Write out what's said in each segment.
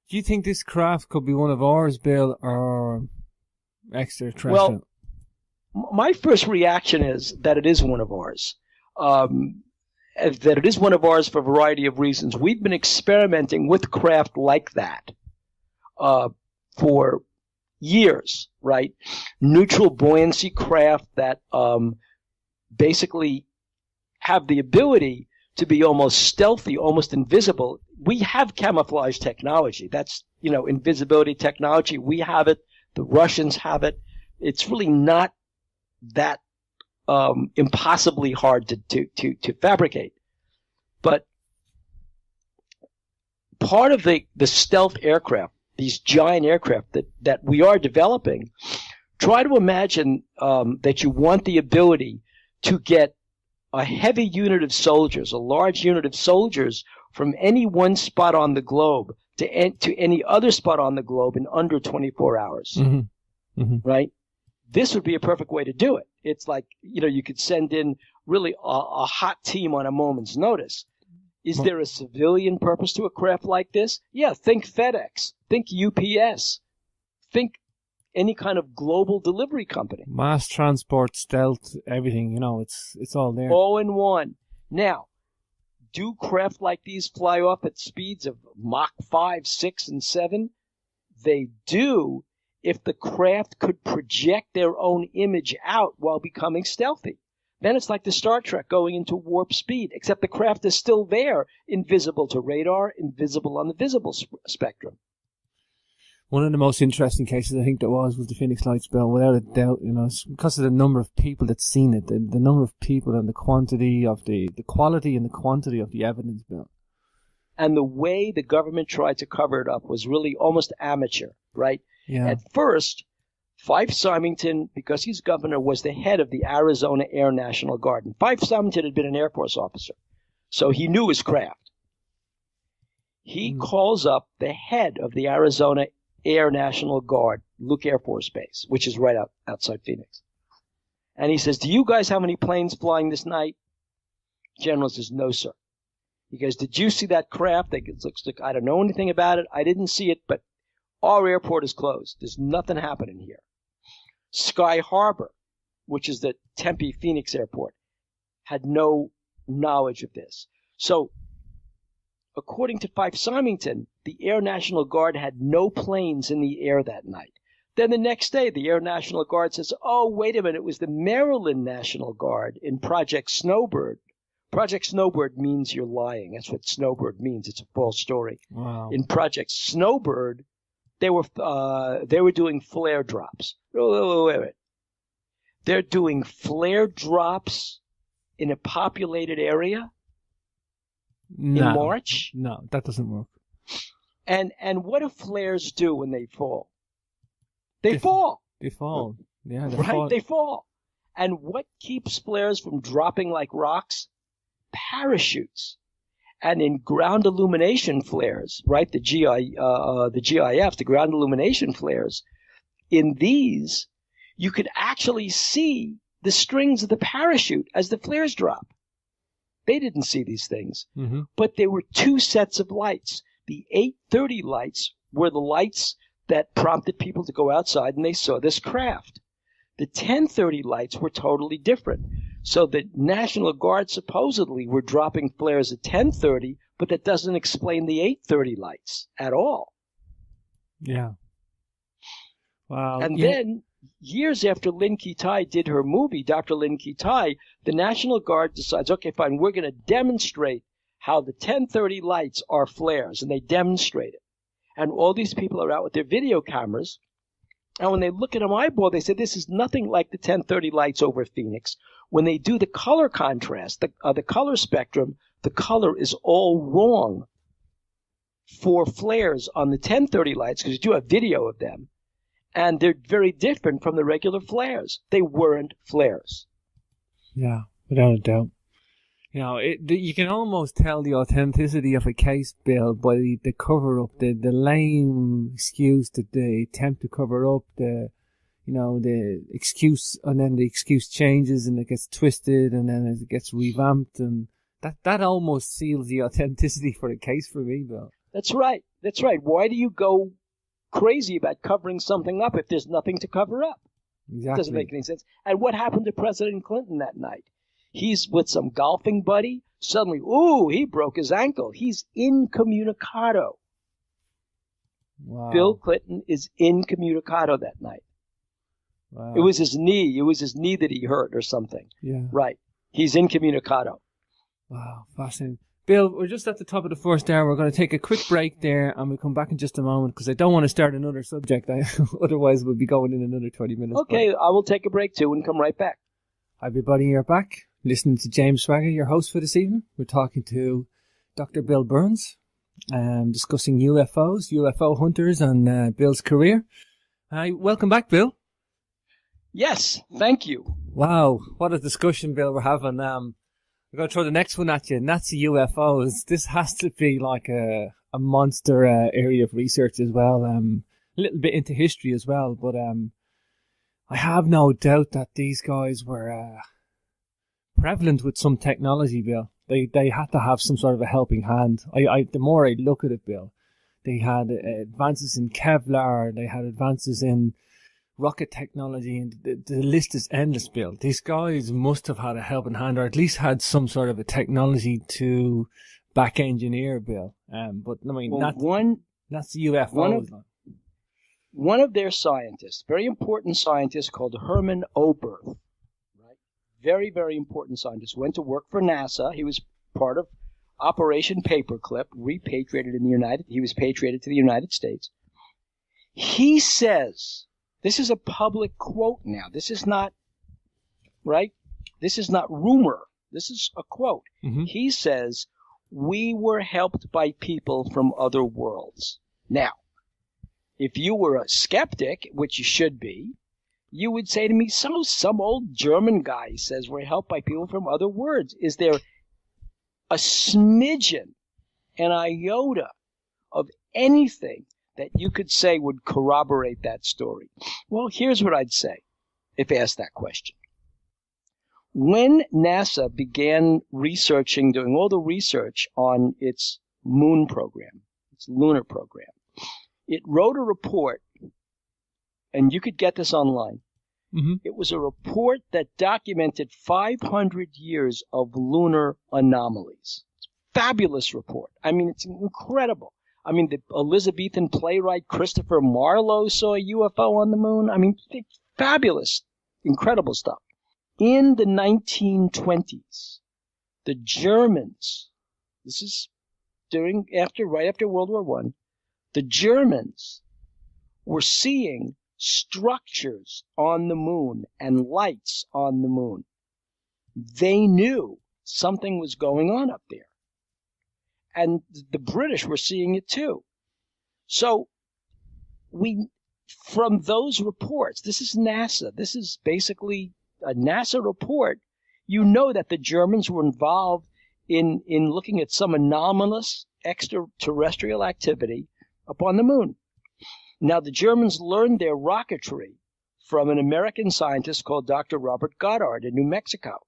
Do you think this craft could be one of ours, Bill, or extraterrestrial? Well, my first reaction is that it is one of ours. That it is one of ours for a variety of reasons. We've been experimenting with craft like that for years, right? Neutral buoyancy craft that basically have the ability to be almost stealthy, almost invisible. We have camouflage technology. That's, invisibility technology. We have it. The Russians have it. It's really not that impossibly hard to fabricate. But part of the stealth aircraft, these giant aircraft that we are developing, try to imagine that you want the ability to get a heavy unit of soldiers, a large unit of soldiers from any one spot on the globe to any other spot on the globe in under 24 hours, right? This would be a perfect way to do it. It's like, you could send in really a hot team on a moment's notice. Is there a civilian purpose to a craft like this? Yeah, think FedEx, think UPS, think any kind of global delivery company. Mass transport, stealth, everything, it's all there. All in one. Now, do craft like these fly off at speeds of Mach 5, 6, and 7? They do, if the craft could project their own image out while becoming stealthy. Then it's like the Star Trek going into warp speed, except the craft is still there, invisible to radar, invisible on the visible spectrum. One of the most interesting cases I think there was the Phoenix Lights, Bill, without a doubt. It's because of the number of people that's seen it, the number of people and the quantity of the quality and the quantity of the evidence, Bill. And the way the government tried to cover it up was really almost amateur, right? Yeah. At first, Fife Symington, because he's governor, was the head of the Arizona Air National Guard. And Fife Symington had been an Air Force officer, so he knew his craft. He calls up the head of the Arizona Air National Guard, Luke Air Force Base, which is right outside Phoenix. And he says, do you guys have any planes flying this night? General says, no, sir. He goes, did you see that craft? It looks like I don't know anything about it. I didn't see it, but our airport is closed. There's nothing happening here. Sky Harbor, which is the Tempe Phoenix airport, had no knowledge of this. So, according to Fife Symington, the Air National Guard had no planes in the air that night. Then the next day, the Air National Guard says, oh, wait a minute, it was the Maryland National Guard in Project Snowbird. Project Snowbird means you're lying. That's what Snowbird means. It's a false story. Wow. In Project Snowbird, they were doing flare drops. Wait. They're doing flare drops in a populated area in March? No, that doesn't work. And what do flares do when they fall? They fall. They fall. Yeah, They fall. And what keeps flares from dropping like rocks? Parachutes. And in ground illumination flares, right, the GIFs, the ground illumination flares, in these, you could actually see the strings of the parachute as the flares drop. They didn't see these things. But there were two sets of lights. The 8:30 lights were the lights that prompted people to go outside and they saw this craft. The 10:30 lights were totally different. So the National Guard supposedly were dropping flares at 10:30, but that doesn't explain the 8:30 lights at all. Yeah. Wow. And then, years after Lynn Kitai did her movie, Dr. Lynn Kitai, the National Guard decides, okay, fine, we're going to demonstrate how the 10:30 lights are flares, and they demonstrate it. And all these people are out with their video cameras, and when they look at them eyeball, they say, this is nothing like the 10:30 lights over Phoenix. When they do the color contrast, the color spectrum, the color is all wrong for flares on the 10:30 lights, because you do have video of them, and they're very different from the regular flares. They weren't flares. Yeah, without a doubt. You can almost tell the authenticity of a case, Bill, by the cover-up, the lame excuse that they attempt to cover up, the excuse, and then the excuse changes and it gets twisted and then it gets revamped, and that almost seals the authenticity for the case for me, Bill. That's right. That's right. Why do you go crazy about covering something up if there's nothing to cover up? Exactly. It doesn't make any sense. And what happened to President Clinton that night? He's with some golfing buddy. Suddenly, he broke his ankle. He's incommunicado. Wow. Bill Clinton is incommunicado that night. Wow. It was his knee. It was his knee that he hurt or something. Yeah. Right. He's incommunicado. Wow. Fascinating. Bill, we're just at the top of the first hour. We're going to take a quick break there, and we'll come back in just a moment because I don't want to start another subject. Otherwise, we'll be going in another 20 minutes. Okay, I will take a break too and come right back. Hi, everybody. You're back listening to James Swagger, your host for this evening. We're talking to Dr. Bill Burns, discussing UFOs, UFO hunters, and Bill's career. Hi, welcome back, Bill. Yes, thank you. Wow, what a discussion, Bill, we're having. We're going to throw the next one at you. Nazi UFOs. This has to be like a monster area of research as well. A little bit into history as well. But I have no doubt that these guys were prevalent with some technology, Bill. They had to have some sort of a helping hand. The more I look at it, Bill, they had advances in Kevlar. They had advances in rocket technology, and the list is endless, Bill. These guys must have had a helping hand, or at least had some sort of a technology to back engineer, Bill. But I mean, that's the UFO. One of their scientists, very important scientist called Herman Oberth, right? Very, very important scientist, went to work for NASA. He was part of Operation Paperclip, he was patriated to the United States. He says, this is a public quote now. This is not, right? This is not rumor. This is a quote. Mm-hmm. He says, we were helped by people from other worlds. Now, if you were a skeptic, which you should be, you would say to me, some old German guy says we're helped by people from other worlds. Is there a smidgen, an iota of anything that you could say would corroborate that story? Well, here's what I'd say if asked that question. When NASA began doing all the research on its moon program, its lunar program, it wrote a report, and you could get this online. Mm-hmm. It was a report that documented 500 years of lunar anomalies. It's a fabulous report. I mean, it's incredible. I mean, the Elizabethan playwright Christopher Marlowe saw a UFO on the moon. I mean, it's fabulous, incredible stuff. In the 1920s, the Germans, this is right after World War I, the Germans were seeing structures on the moon and lights on the moon. They knew something was going on up there. And the British were seeing it too. So from those reports, this is NASA. This is basically a NASA report. You know that the Germans were involved in looking at some anomalous extraterrestrial activity upon the moon. Now, the Germans learned their rocketry from an American scientist called Dr. Robert Goddard in New Mexico.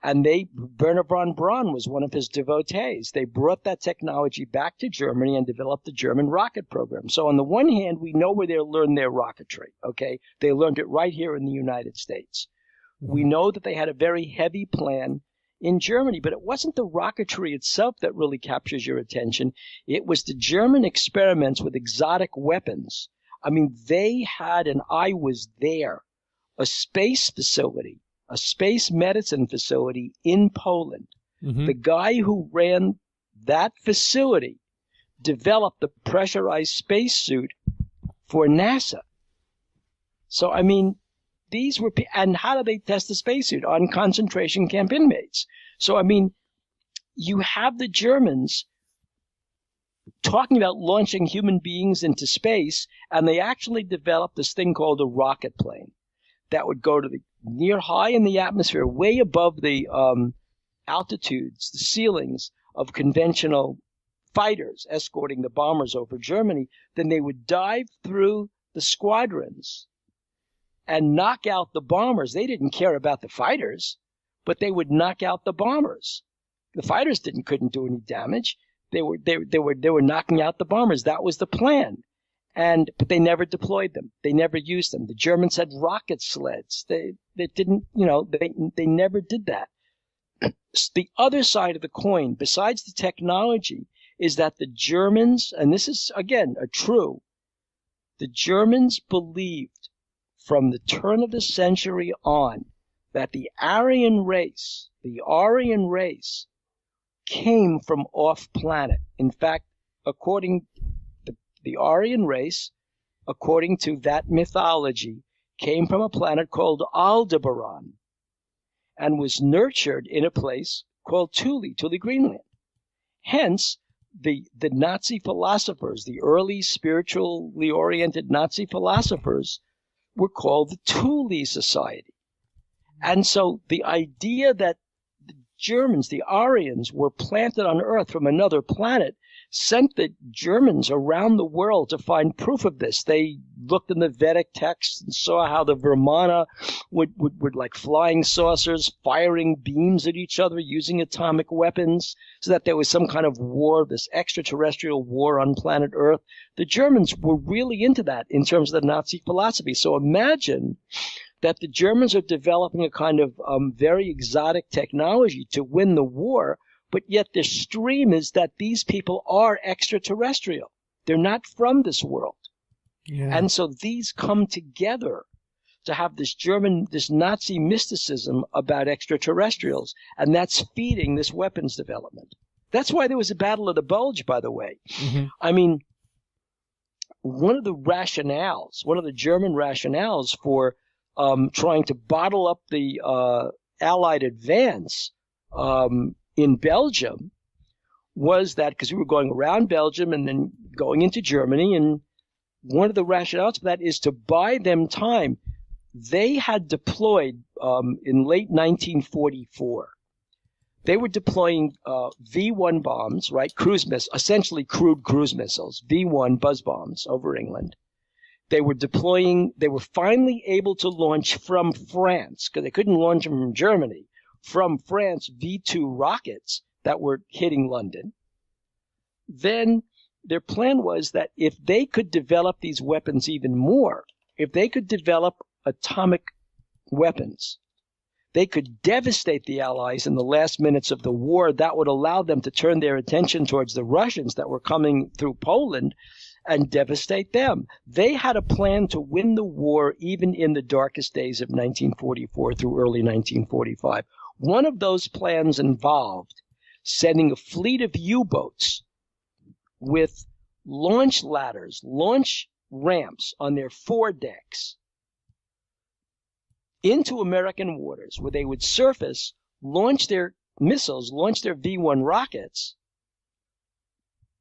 And Werner von Braun was one of his devotees. They brought that technology back to Germany and developed the German rocket program. So on the one hand, we know where they learned their rocketry, okay? They learned it right here in the United States. We know that they had a very heavy plan in Germany, but it wasn't the rocketry itself that really captures your attention. It was the German experiments with exotic weapons. I mean, they had, and I was there, a space facility, a space medicine facility in Poland. Mm-hmm. The guy who ran that facility developed the pressurized spacesuit for NASA. So, I mean, these were, and how do they test the spacesuit? On concentration camp inmates. So, I mean, you have the Germans talking about launching human beings into space, and they actually developed this thing called a rocket plane that would go to the near high in the atmosphere, way above the altitudes, the ceilings of conventional fighters escorting the bombers over Germany. Then they would dive through the squadrons and knock out the bombers. They didn't care about the fighters, but they would knock out the bombers. The fighters couldn't do any damage. They were knocking out the bombers. That was the plan. But they never deployed them. They never used them. The Germans had rocket sleds. They didn't, they never did that. The other side of the coin, besides the technology, is that the Germans, and this is again the Germans believed from the turn of the century on that the Aryan race came from off planet. In fact, according the Aryan race, according to that mythology, came from a planet called Aldebaran and was nurtured in a place called Thule, Greenland. Hence, the Nazi philosophers, the early spiritually oriented Nazi philosophers, were called the Thule Society. And so the idea that the Germans, the Aryans, were planted on Earth from another planet sent the Germans around the world to find proof of this. They looked in the Vedic texts and saw how the Vimana would like flying saucers, firing beams at each other, using atomic weapons, so that there was some kind of war, this extraterrestrial war on planet Earth. The Germans were really into that in terms of the Nazi philosophy. So imagine that the Germans are developing a kind of very exotic technology to win the war, but yet the stream is that these people are extraterrestrial. They're not from this world. Yeah. And so these come together to have this Nazi mysticism about extraterrestrials, and that's feeding this weapons development. That's why there was a Battle of the Bulge, by the way. Mm-hmm. I mean, one of the German rationales for trying to bottle up the Allied advance in Belgium was that because we were going around Belgium and then going into Germany, and one of the rationales for that is to buy them time. They had deployed in late 1944. They were deploying V-1 bombs, right? Essentially crude cruise missiles, V-1 buzz bombs over England. They were finally able to launch from France, because they couldn't launch them from Germany, from France V-2 rockets that were hitting London. Then their plan was that if they could develop these weapons even more, if they could develop atomic weapons, they could devastate the Allies in the last minutes of the war. That would allow them to turn their attention towards the Russians that were coming through Poland and devastate them. They had a plan to win the war even in the darkest days of 1944 through early 1945. One of those plans involved sending a fleet of U-boats with launch ladders, launch ramps on their foredecks into American waters, where they would surface, launch their missiles, launch their V-1 rockets,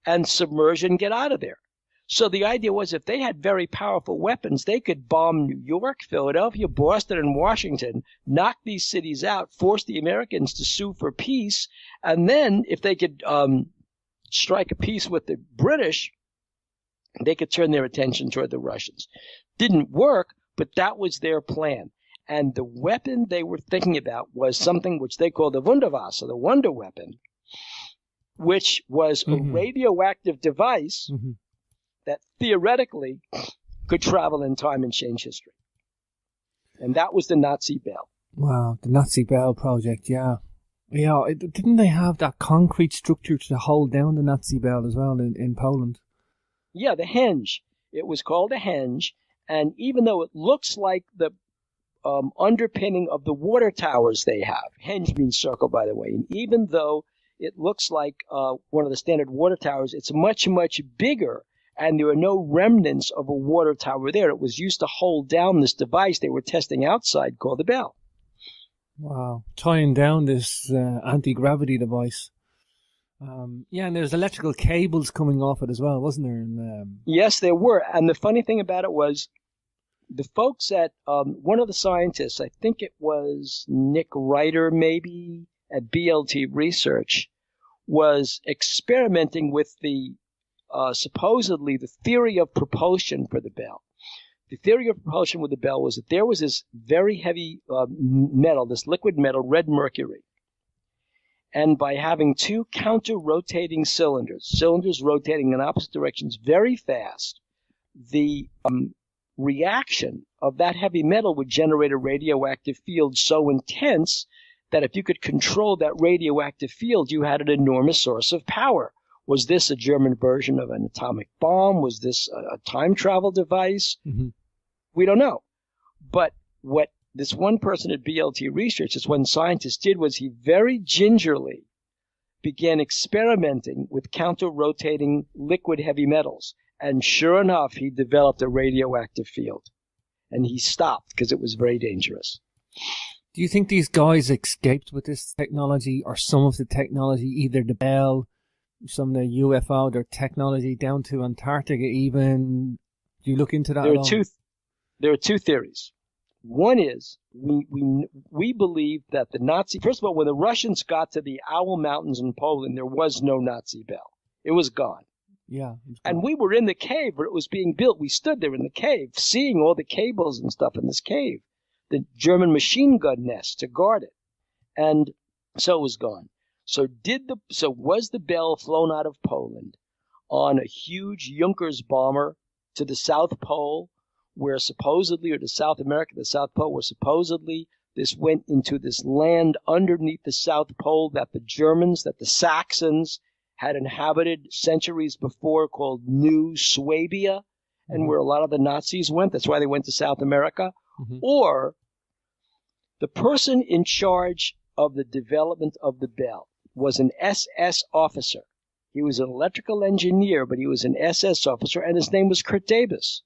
and submerge and get out of there. So the idea was if they had very powerful weapons, they could bomb New York, Philadelphia, Boston, and Washington, knock these cities out, force the Americans to sue for peace, and then if they could strike a peace with the British, they could turn their attention toward the Russians. Didn't work, but that was their plan. And the weapon they were thinking about was something which they called the Wunderwaffe, the wonder weapon, which was a radioactive device that theoretically could travel in time and change history. And that was the Nazi Bell. Wow, the Nazi Bell project, yeah. Yeah, didn't they have that concrete structure to hold down the Nazi Bell as well in Poland? Yeah, the henge. It was called a henge, and even though it looks like the underpinning of the water towers they have, henge means circle, by the way, and even though it looks like one of the standard water towers, it's much, much bigger, and there are no remnants of a water tower there. It was used to hold down this device they were testing outside called the Bell. Wow, tying down this anti-gravity device. Yeah, and there's electrical cables coming off it as well, wasn't there? And, yes, there were. And the funny thing about it was the folks at one of the scientists, I think it was Nick Ryder maybe, at BLT Research, was experimenting with the supposedly the theory of propulsion for the Bell. The theory of propulsion with the Bell was that there was this very heavy metal, this liquid metal, red mercury. And by having two counter-rotating cylinders rotating in opposite directions very fast, the reaction of that heavy metal would generate a radioactive field so intense that if you could control that radioactive field, you had an enormous source of power. Was this a German version of an atomic bomb? Was this a time travel device? Mm-hmm. We don't know. But what this one person at BLT Research, this one scientist, did was he very gingerly began experimenting with counter-rotating liquid heavy metals. And sure enough, he developed a radioactive field. And he stopped because it was very dangerous. Do you think these guys escaped with this technology, or some of the technology, either the Bell, some of the UFO, their technology down to Antarctica even? Do you look into that at all? There are two theories. One is we believe that the Nazi, first of all, when the Russians got to the Owl Mountains in Poland, there was no Nazi Bell. It was gone. Yeah. And we were in the cave where it was being built. We stood there in the cave, seeing all the cables and stuff in this cave, the German machine gun nest to guard it. And so it was gone. So was the Bell flown out of Poland on a huge Junkers bomber to the South Pole, where supposedly, or to South America, the South Pole, where supposedly this went into this land underneath the South Pole that the Saxons had inhabited centuries before, called New Swabia, and where a lot of the Nazis went. That's why they went to South America. Mm-hmm. Or the person in charge of the development of the Bell was an SS officer. He was an electrical engineer, but he was an SS officer, and his name was Kurt Davis.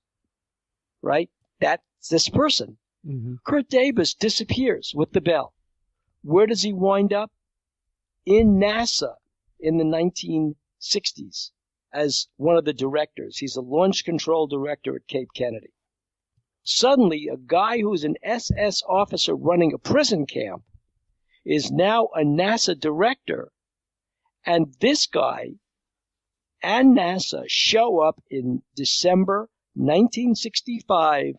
Right? That's this person. Mm-hmm. Kurt Davis disappears with the Bell. Where does he wind up? In NASA in the 1960s as one of the directors. He's a launch control director at Cape Kennedy. Suddenly, a guy who's an SS officer running a prison camp is now a NASA director. And this guy and NASA show up in December 1965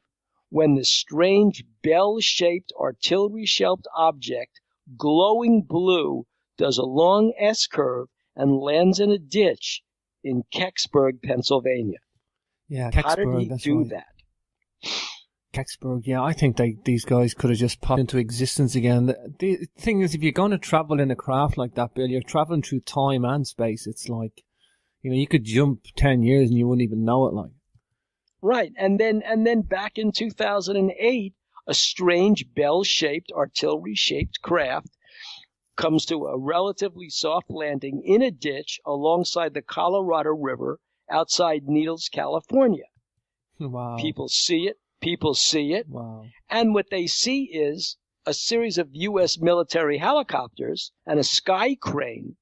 when the strange bell-shaped, artillery-shaped object, glowing blue, does a long S-curve and lands in a ditch in Kecksburg, Pennsylvania. Yeah, How did Kecksburg, he that's do right. that? Kecksburg, yeah, I think these guys could have just popped into existence again. The thing is, if you're going to travel in a craft like that, Bill, you're traveling through time and space. It's like, you could jump 10 years and you wouldn't even know it, like. Right, and then back in 2008, a strange bell-shaped, artillery-shaped craft comes to a relatively soft landing in a ditch alongside the Colorado River outside Needles, California. Wow. People see it. Wow. And what they see is a series of U.S. military helicopters and a sky crane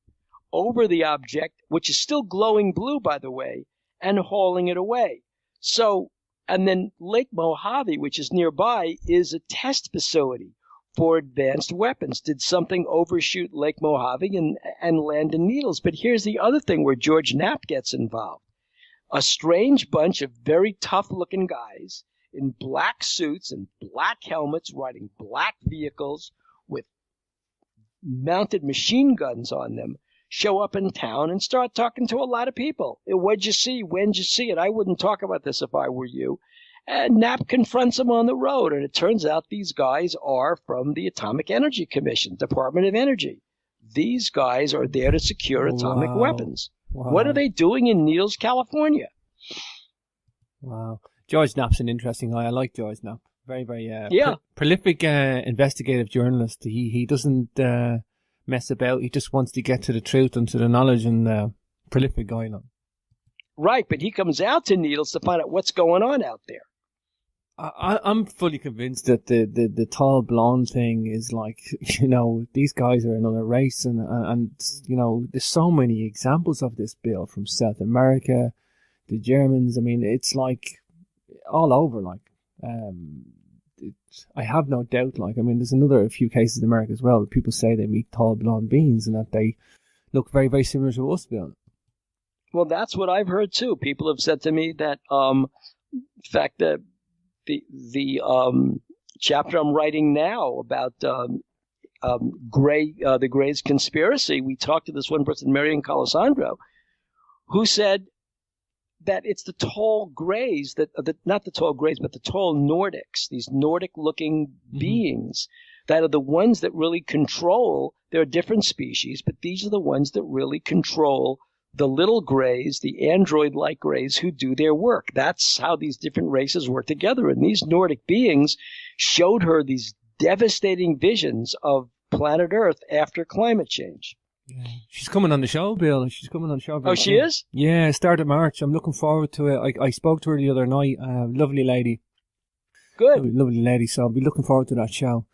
over the object, which is still glowing blue, by the way, and hauling it away. So, and then Lake Mojave, which is nearby, is a test facility for advanced weapons. Did something overshoot Lake Mojave and land in Needles? But here's the other thing where George Knapp gets involved. A strange bunch of very tough-looking guys in black suits and black helmets riding black vehicles with mounted machine guns on them show up in town and start talking to a lot of people. What'd you see? When'd you see it? I wouldn't talk about this if I were you. And Knapp confronts them on the road, and it turns out these guys are from the Atomic Energy Commission, Department of Energy. These guys are there to secure atomic weapons. Wow. What are they doing in Needles, California? Wow. George Knapp's an interesting guy. I like George Knapp. Very, very prolific investigative journalist. He doesn't mess about. He just wants to get to the truth and to the knowledge, and prolific guy. Right, but he comes out to Needles to find out what's going on out there. I'm fully convinced that the tall blonde thing is like, these guys are another race, and there's so many examples of this, Bill, from South America, the Germans. I mean, it's like all over, like. I have no doubt, like, I mean, there's a few cases in America as well where people say they meet tall blonde beings and that they look very, very similar to us, Bill. Well, that's what I've heard too. People have said to me that, in fact, the chapter I'm writing now about the Greys conspiracy, we talked to this one person, Marion Colasandro, who said that it's the tall Greys, not the tall Greys, but the tall Nordics, these Nordic-looking beings that are the ones that really control. There are different species, but these are the ones that really control the little Greys, the android-like Greys who do their work. That's how these different races work together. And these Nordic beings showed her these devastating visions of planet Earth after climate change. Yeah. She's coming on the show, Bill. She's coming on the show. Oh, she is? Yeah, start of March. I'm looking forward to it. I spoke to her the other night. Lovely lady. Good. Lovely lady. So I'll be looking forward to that show.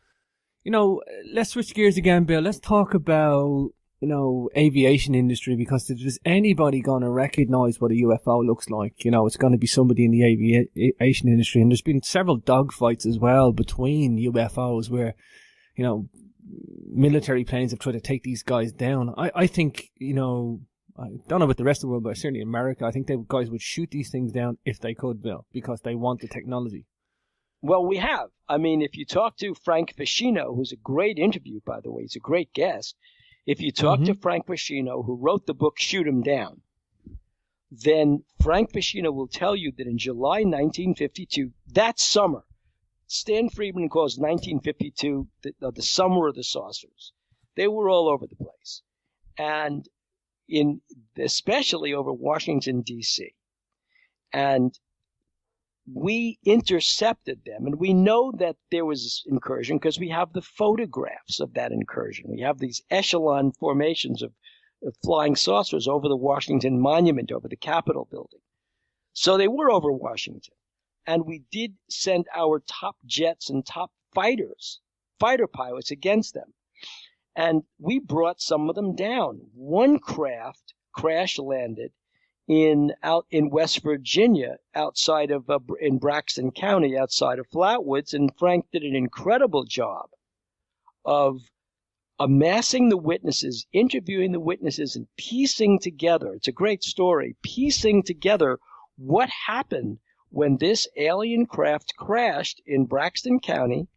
You know, let's switch gears again, Bill. Let's talk about, you know, aviation industry, because if there's anybody going to recognize what a UFO looks like, you know, it's going to be somebody in the aviation industry. And there's been several dogfights as well between UFOs where, you know, military planes have tried to take these guys down. I think, you know, I don't know about the rest of the world, but certainly America, I think they guys would shoot these things down if they could, Bill, because they want the technology. Well, we have. I mean, if you talk to Frank Fascino, who's a great interview, by the way, he's a great guest. If you talk to Frank Fascino, who wrote the book Shoot 'Em Down, then Frank Fascino will tell you that in July 1952, that summer, Stan Friedman calls 1952 the summer of the saucers. They were all over the place, and especially over Washington, D.C. And we intercepted them, and we know that there was this incursion because we have the photographs of that incursion. We have these echelon formations of flying saucers over the Washington Monument, over the Capitol building. So they were over Washington. And we did send our top jets and top fighter pilots against them. And we brought some of them down. One craft crash landed out in West Virginia, outside of in Braxton County, outside of Flatwoods. And Frank did an incredible job of amassing the witnesses, interviewing the witnesses, and piecing together. It's a great story. Piecing together what happened when this alien craft crashed in Braxton County,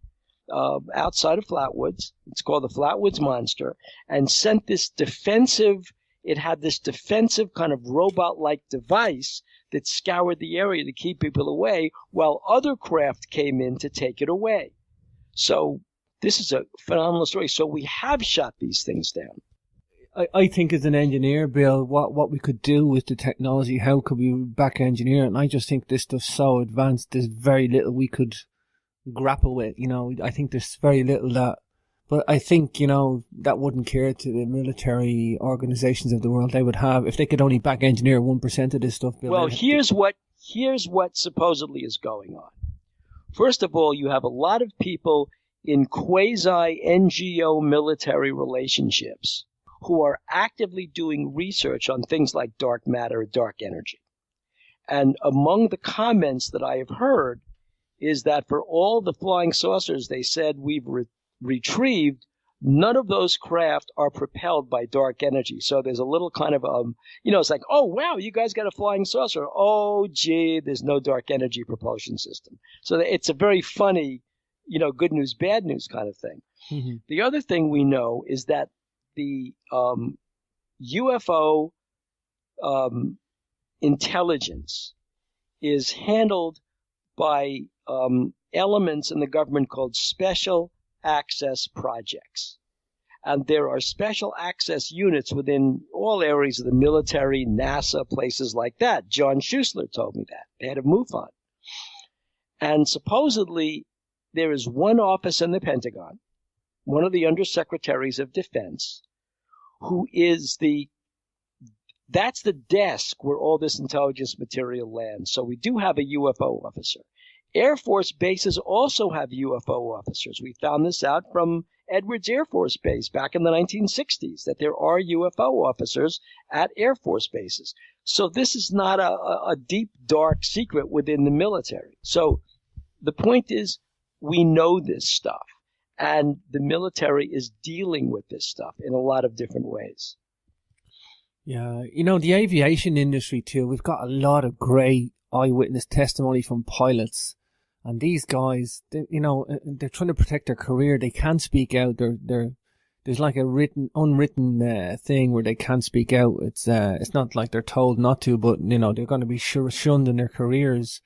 outside of Flatwoods. It's called the Flatwoods Monster, and sent this defensive. It had this defensive kind of robot-like device that scoured the area to keep people away, while other craft came in to take it away. So this is a phenomenal story. So we have shot these things down. I think as an engineer, Bill, what we could do with the technology, how could we back engineer it? And I just think this stuff's so advanced, there's very little we could grapple with. You know, I think there's very little that, but I think, you know, that wouldn't care to the military organizations of the world. They would have, if they could only back engineer 1% of this stuff, Bill. Well, here's what supposedly is going on. First of all, you have a lot of people in quasi-NGO military relationships who are actively doing research on things like dark matter, dark energy. And among the comments that I have heard is that for all the flying saucers they said we've retrieved, none of those craft are propelled by dark energy. So there's a little kind of, it's like, oh, wow, you guys got a flying saucer. Oh, gee, there's no dark energy propulsion system. So it's a very funny, good news, bad news kind of thing. Mm-hmm. The other thing we know is that the UFO intelligence is handled by elements in the government called special access projects. And there are special access units within all areas of the military, NASA, places like that. John Schuessler told me that, the head of MUFON. And supposedly there is one office in the Pentagon, one of the undersecretaries of defense, who is that's the desk where all this intelligence material lands. So we do have a UFO officer. Air Force bases also have UFO officers. We found this out from Edwards Air Force Base back in the 1960s, that there are UFO officers at Air Force bases. So this is not a deep, dark secret within the military. So the point is, we know this stuff, and the military is dealing with this stuff in a lot of different ways. Yeah, the aviation industry too, we've got a lot of great eyewitness testimony from pilots. And these guys, they're trying to protect their career. They can't speak out. They're there's like a unwritten thing where they can't speak out. It's not like they're told not to, but they're going to be shunned in their careers.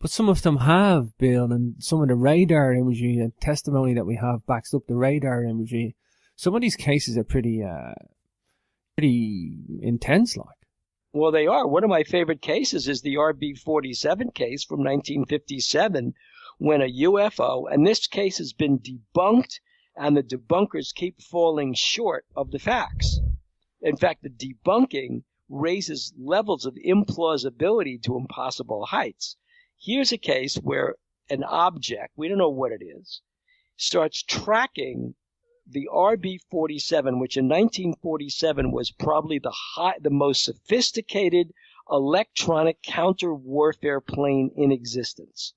But some of them have, Bill, and some of the radar imagery and testimony that we have backs up the radar imagery. Some of these cases are pretty intense, like. Well, they are. One of my favorite cases is the RB-47 case from 1957, when a UFO, and this case has been debunked, and the debunkers keep falling short of the facts. In fact, the debunking raises levels of implausibility to impossible heights. Here's a case where an object, we don't know what it is, starts tracking the RB-47, which in 1947 was probably the most sophisticated electronic counter-warfare plane in existence,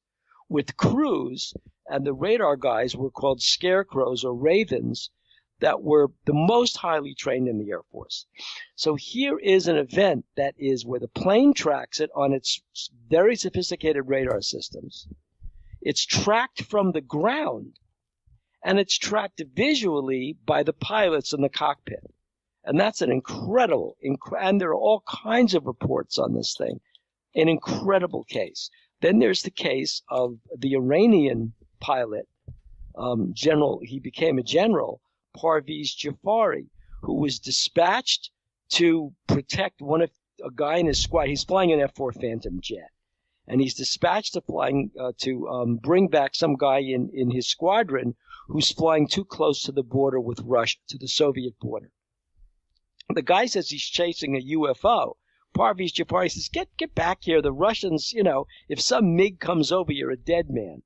with crews, and the radar guys were called scarecrows or ravens, that were the most highly trained in the Air Force. So here is an event that is where the plane tracks it on its very sophisticated radar systems. It's tracked from the ground, and it's tracked visually by the pilots in the cockpit. And that's an incredible, and there are all kinds of reports on this thing, an incredible case. Then there's the case of the Iranian pilot, he became a general, Parviz Jafari, who was dispatched to protect a guy in his squad. He's flying an F-4 Phantom jet, and he's dispatched to bring back some guy in his squadron who's flying too close to the border with Russia, to the Soviet border. The guy says he's chasing a UFO. Parviz Jafari says, get back here. The Russians, if some MiG comes over, you're a dead man.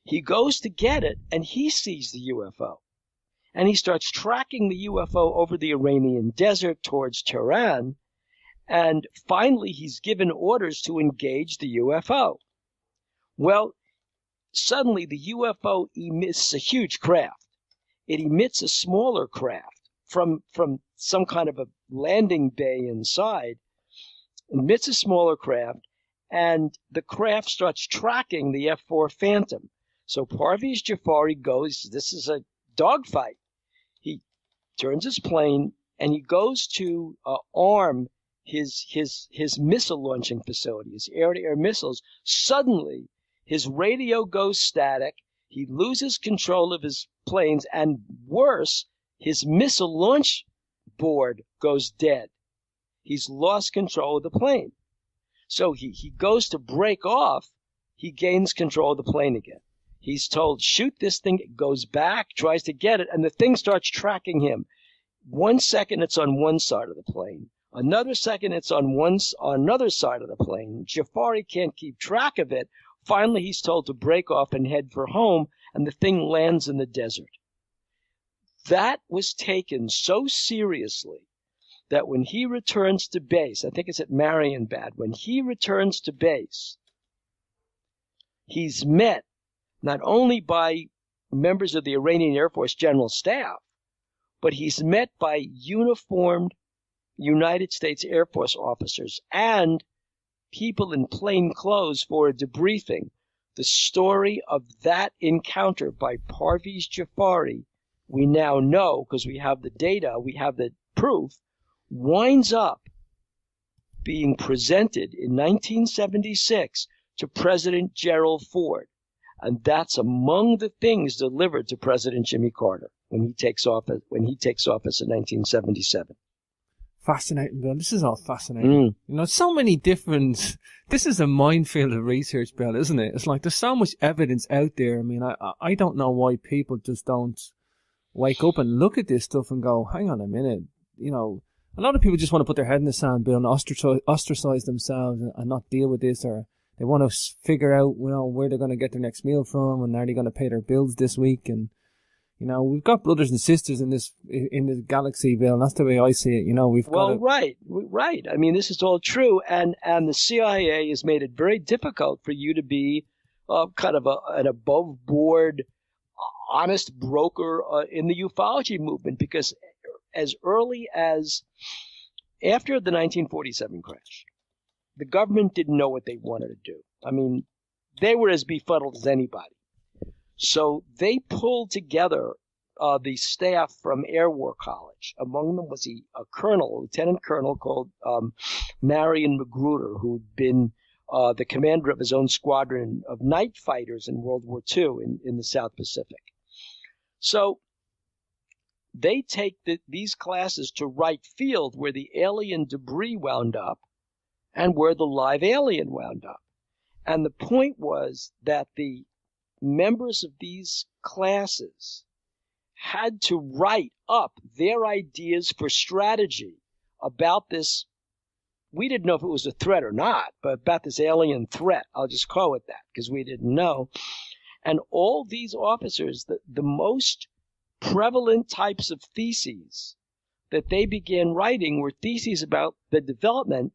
He goes to get it, and he sees the UFO. And he starts tracking the UFO over the Iranian desert towards Tehran. And finally, he's given orders to engage the UFO. Well, suddenly the UFO emits a huge craft. It emits a smaller craft from some kind of a landing bay inside, emits a smaller craft, and the craft starts tracking the F-4 Phantom. So Parviz Jafari goes, this is a dogfight. He turns his plane, and he goes to arm his missile launching facility, his air-to-air missiles. Suddenly, his radio goes static. He loses control of his planes, and worse, his missile launch board goes dead. He's lost control of the plane. So he goes to break off. He gains control of the plane again. He's told, shoot this thing. It goes back, tries to get it, and the thing starts tracking him. 1 second, it's on one side of the plane. Another second, it's on another side of the plane. Jafari can't keep track of it. Finally, he's told to break off and head for home, and the thing lands in the desert. That was taken so seriously that when he returns to base, I think it's at Marienbad, when he returns to base, he's met not only by members of the Iranian Air Force General Staff, but he's met by uniformed United States Air Force officers and people in plain clothes for a debriefing. The story of that encounter by Parviz Jafari, we now know, because we have the data, we have the proof, winds up being presented in 1976 to President Gerald Ford. And that's among the things delivered to President Jimmy Carter when he takes office in 1977. Fascinating, Bill. This is all fascinating. So many different... This is a minefield of research, Bill, isn't it? It's like there's so much evidence out there. I mean, I don't know why people just don't wake up and look at this stuff and go, hang on a minute. A lot of people just want to put their head in the sand, Bill, and ostracize themselves and not deal with this, or they want to figure out, where they're going to get their next meal from, and are they going to pay their bills this week, and we've got brothers and sisters in this galaxy, Bill. And that's the way I see it. Right. I mean, this is all true, and the CIA has made it very difficult for you to be kind of an above board, honest broker in the ufology movement, because as early as after the 1947 crash, the government didn't know what they wanted to do. I mean, they were as befuddled as anybody. So they pulled together the staff from Air War College. Among them was a lieutenant colonel called Marion Magruder, who'd been the commander of his own squadron of night fighters in World War II in the South Pacific. So they take these classes to Wright Field, where the alien debris wound up and where the live alien wound up. And the point was that the members of these classes had to write up their ideas for strategy about this. We didn't know if it was a threat or not, but about this alien threat. I'll just call it that because we didn't know. And all these officers, the most prevalent types of theses that they began writing were theses about the development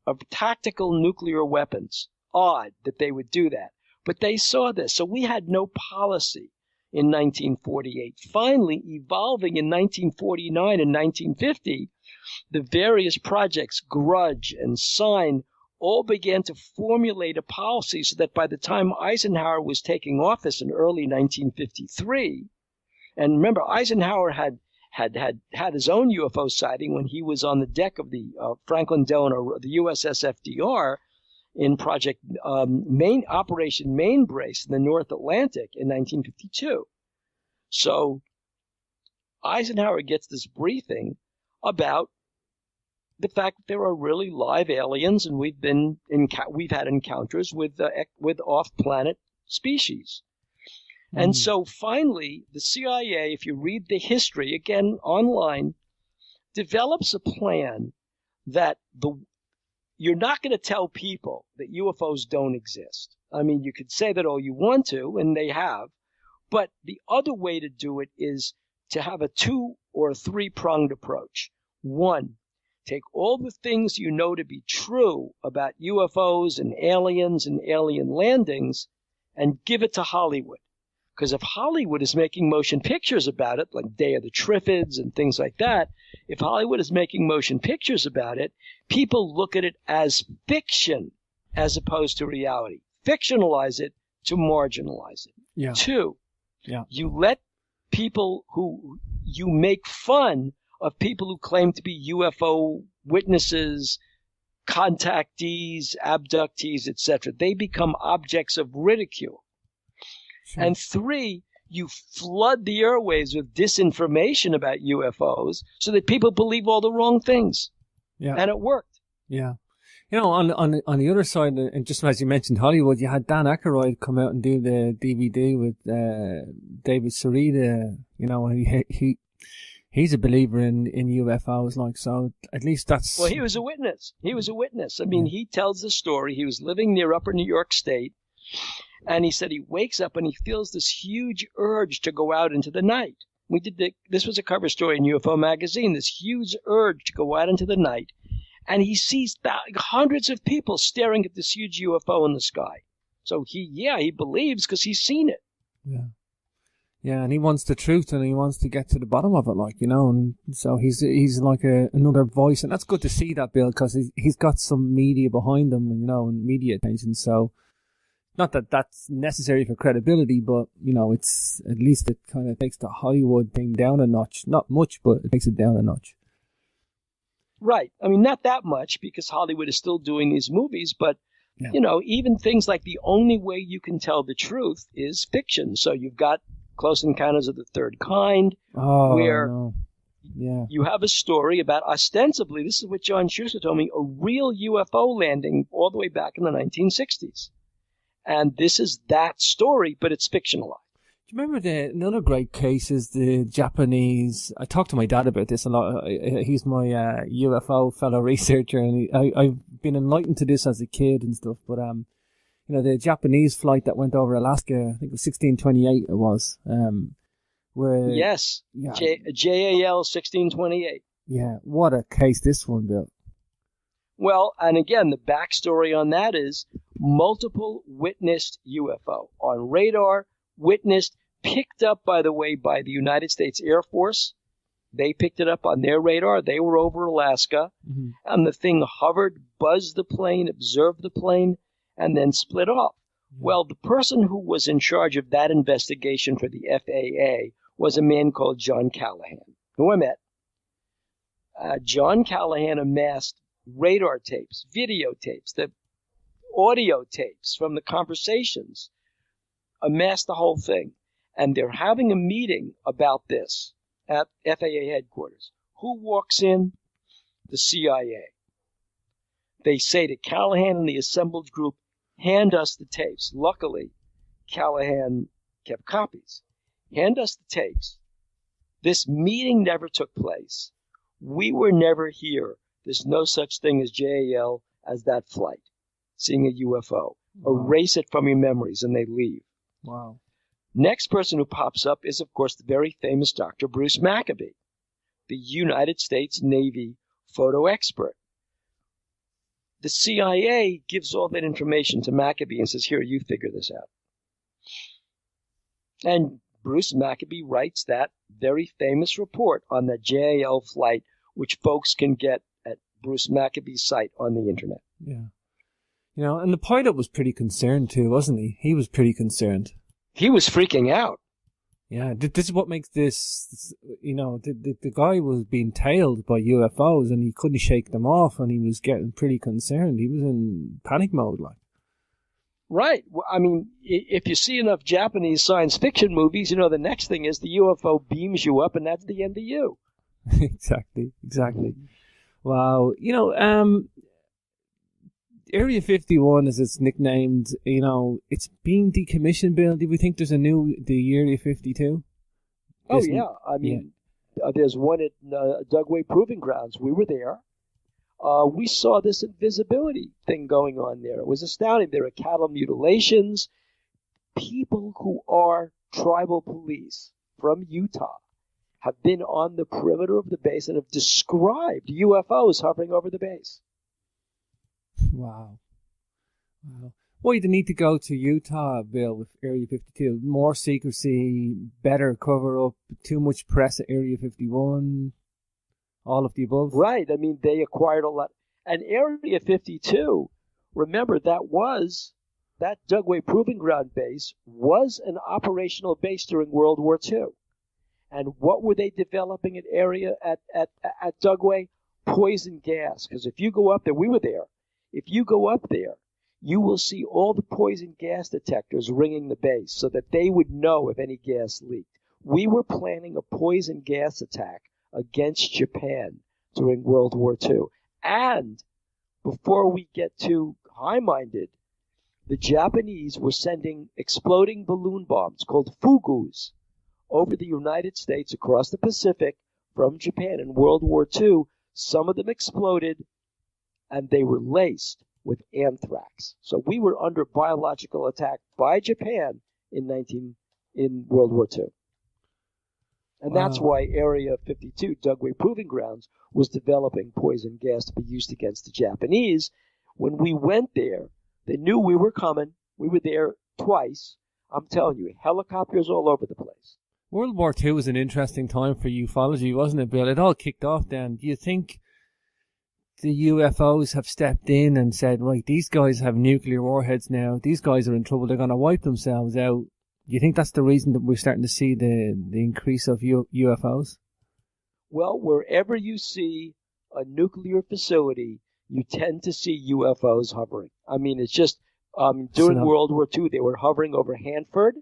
of tactical nuclear weapons. Odd that they would do that. But they saw this. So we had no policy in 1948. Finally, evolving in 1949 and 1950, the various projects, Grudge and Sign, all began to formulate a policy so that by the time Eisenhower was taking office in early 1953, and remember, Eisenhower had his own UFO sighting when he was on the deck of the Franklin Delano, the USS FDR, in Project Operation Mainbrace in the North Atlantic in 1952. So Eisenhower gets this briefing about the fact that there are really live aliens, and we've had encounters with off-planet species. And so finally, the CIA, if you read the history, again, online, develops a plan that you're not going to tell people that UFOs don't exist. I mean, you could say that all you want to, and they have, but the other way to do it is to have a 2 or 3-pronged approach. One, take all the things you know to be true about UFOs and alien landings and give it to Hollywood. Because if Hollywood is making motion pictures about it, like Day of the Triffids and things like that, if Hollywood is making motion pictures about it, people look at it as fiction as opposed to reality. Fictionalize it to marginalize it. Yeah. 2, yeah. You make fun of people who claim to be UFO witnesses, contactees, abductees, etc. They become objects of ridicule. Sure. And 3, you flood the airwaves with disinformation about UFOs so that people believe all the wrong things. Yeah. And it worked. Yeah. You know, on the other side, and just as you mentioned Hollywood, you had Dan Aykroyd come out and do the DVD with David Sarita. You know, he's a believer in UFOs, like, so at least that's... Well, he was a witness. I mean, he tells the story. He was living near Upper New York State. And he said he wakes up and he feels this huge urge to go out into the night. This was a cover story in UFO magazine, this huge urge to go out into the night. And he sees hundreds of people staring at this huge UFO in the sky. So he believes because he's seen it. Yeah. Yeah, and he wants the truth and he wants to get to the bottom of it, like, you know, and so he's like another voice. And that's good to see that, Bill, because he's got some media behind him, you know, and media attention. So, not that that's necessary for credibility, but, you know, it's at least it kind of takes the Hollywood thing down a notch. Not much, but it takes it down a notch. Right. I mean, not that much because Hollywood is still doing these movies, but, you know, even things like the only way you can tell the truth is fiction. So you've got Close Encounters of the Third Kind, where you have a story about ostensibly, this is what John Schuster told me, a real UFO landing all the way back in the 1960s. And this is that story, but it's fictionalized. Do you remember another great case is the Japanese... I talked to my dad about this a lot. He's my UFO fellow researcher, and I've been enlightened to this as a kid and stuff. But, you know, the Japanese flight that went over Alaska, I think it was 1628 it was. Where, yes, yeah, JAL 1628. Yeah, what a case this one, Bill. Well, and again, the backstory on that is multiple witnessed UFO on radar, witnessed, picked up, by the way, by the United States Air Force. They picked it up on their radar. They were over Alaska, and the thing hovered, buzzed the plane, observed the plane, and then split off. Well, the person who was in charge of that investigation for the FAA was a man called John Callahan, who I met. John Callahan amassed radar tapes, videotapes, the audio tapes from the conversations, amassed the whole thing. And they're having a meeting about this at FAA headquarters. Who walks in? The CIA. They say to Callahan and the assembled group, hand us the tapes. Luckily, Callahan kept copies. Hand us the tapes. This meeting never took place. We were never here. There's no such thing as JAL as that flight, seeing a UFO. Wow. Erase it from your memories, and they leave. Wow. Next person who pops up is, of course, the very famous Dr. Bruce Maccabee, the United States Navy photo expert. The CIA gives all that information to Maccabee and says, here, you figure this out. And Bruce Maccabee writes that very famous report on the JAL flight, which folks can get at Bruce Maccabee's site on the internet. Yeah. You know, and the pilot was pretty concerned too, wasn't he? He was pretty concerned. He was freaking out. Yeah, this is what makes this, you know, the guy was being tailed by UFOs and he couldn't shake them off and he was getting pretty concerned. He was in panic mode, like. Right. Well, I mean, if you see enough Japanese science fiction movies, you know, the next thing is the UFO beams you up and that's the end of you. Exactly. Wow. You know, Area 51, as it's nicknamed, you know, it's being decommissioned, Bill. Do we think there's the Area 52? Oh, yeah. I mean, there's one at Dugway Proving Grounds. We were there. We saw this invisibility thing going on there. It was astounding. There are cattle mutilations. People who are tribal police from Utah have been on the perimeter of the base and have described UFOs hovering over the base. Wow. Why do you need to go to Utah, Bill, with Area 52? More secrecy, better cover-up, too much press at Area 51, all of the above? Right. I mean, they acquired a lot. And Area 52, remember, that Dugway Proving Ground base was an operational base during World War II. And what were they developing at Dugway? Poison gas. Because if you go up there, we were there. If you go up there, you will see all the poison gas detectors ringing the base so that they would know if any gas leaked. We were planning a poison gas attack against Japan during World War II. And before we get too high-minded, the Japanese were sending exploding balloon bombs called fugus over the United States across the Pacific from Japan in World War II. Some of them exploded, and they were laced with anthrax. So we were under biological attack by Japan in World War II. And that's why Area 52, Dugway Proving Grounds, was developing poison gas to be used against the Japanese. When we went there, they knew we were coming. We were there twice. I'm telling you, helicopters all over the place. World War II was an interesting time for ufology, wasn't it, Bill? It all kicked off then. Do you think the UFOs have stepped in and said, right, these guys have nuclear warheads now. These guys are in trouble. They're going to wipe themselves out. Do you think that's the reason that we're starting to see the increase of UFOs? Well, wherever you see a nuclear facility, you tend to see UFOs hovering. I mean, it's just during World War II, they were hovering over Hanford.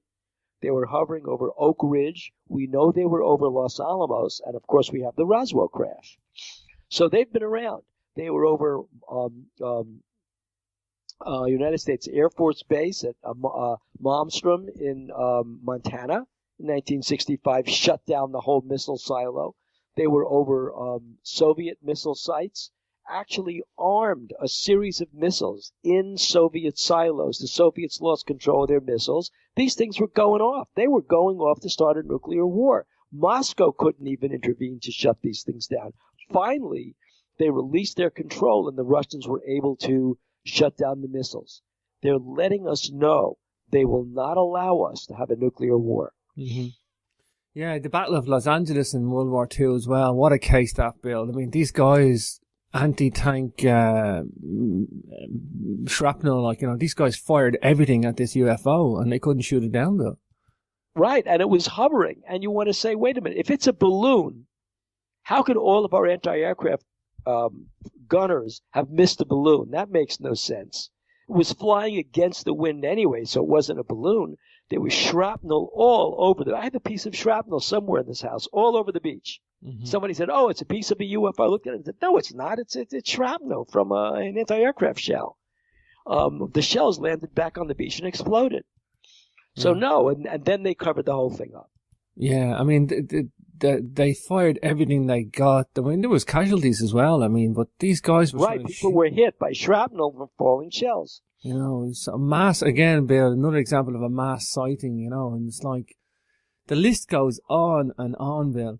They were hovering over Oak Ridge. We know they were over Los Alamos. And, of course, we have the Roswell crash. So they've been around. They were over United States Air Force Base at Malmstrom in Montana in 1965, shut down the whole missile silo. They were over Soviet missile sites, actually armed a series of missiles in Soviet silos. The Soviets lost control of their missiles. These things were going off. They were going off to start a nuclear war. Moscow couldn't even intervene to shut these things down. Finally, they released their control, and the Russians were able to shut down the missiles. They're letting us know they will not allow us to have a nuclear war. Mm-hmm. Yeah, the Battle of Los Angeles in World War II as well. What a case that built. I mean, these guys, anti-tank shrapnel, these guys fired everything at this UFO, and they couldn't shoot it down, though. Right, and it was hovering. And you want to say, wait a minute, if it's a balloon, how could all of our anti-aircraft gunners have missed a balloon? That makes no sense. It was flying against the wind anyway, so it wasn't a balloon. There was shrapnel all over I have a piece of shrapnel somewhere in this house, all over the beach. Mm-hmm. Somebody said, oh, it's a piece of a UFO. I looked at it and said, no, it's not. It's shrapnel from an anti-aircraft shell. The shells landed back on the beach and exploded. So no, and then they covered the whole thing up. Yeah, I mean, they fired everything they got. I mean, there was casualties as well. I mean, but these guys were right. People were hit by shrapnel from falling shells. You know, it's a mass again, Bill. Another example of a mass sighting. You know, and it's like the list goes on and on, Bill.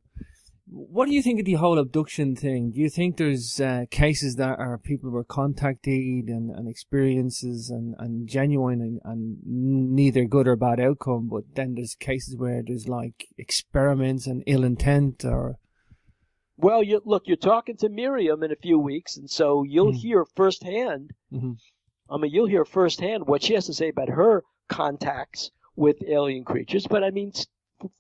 What do you think of the whole abduction thing? Do you think there's cases that are people were contacted and experiences and genuine and neither good or bad outcome, but then there's cases where there's like experiments and ill intent or... Well, you're talking to Miriam in a few weeks, and so you'll hear firsthand. Mm-hmm. I mean, you'll hear firsthand what she has to say about her contacts with alien creatures. But I mean,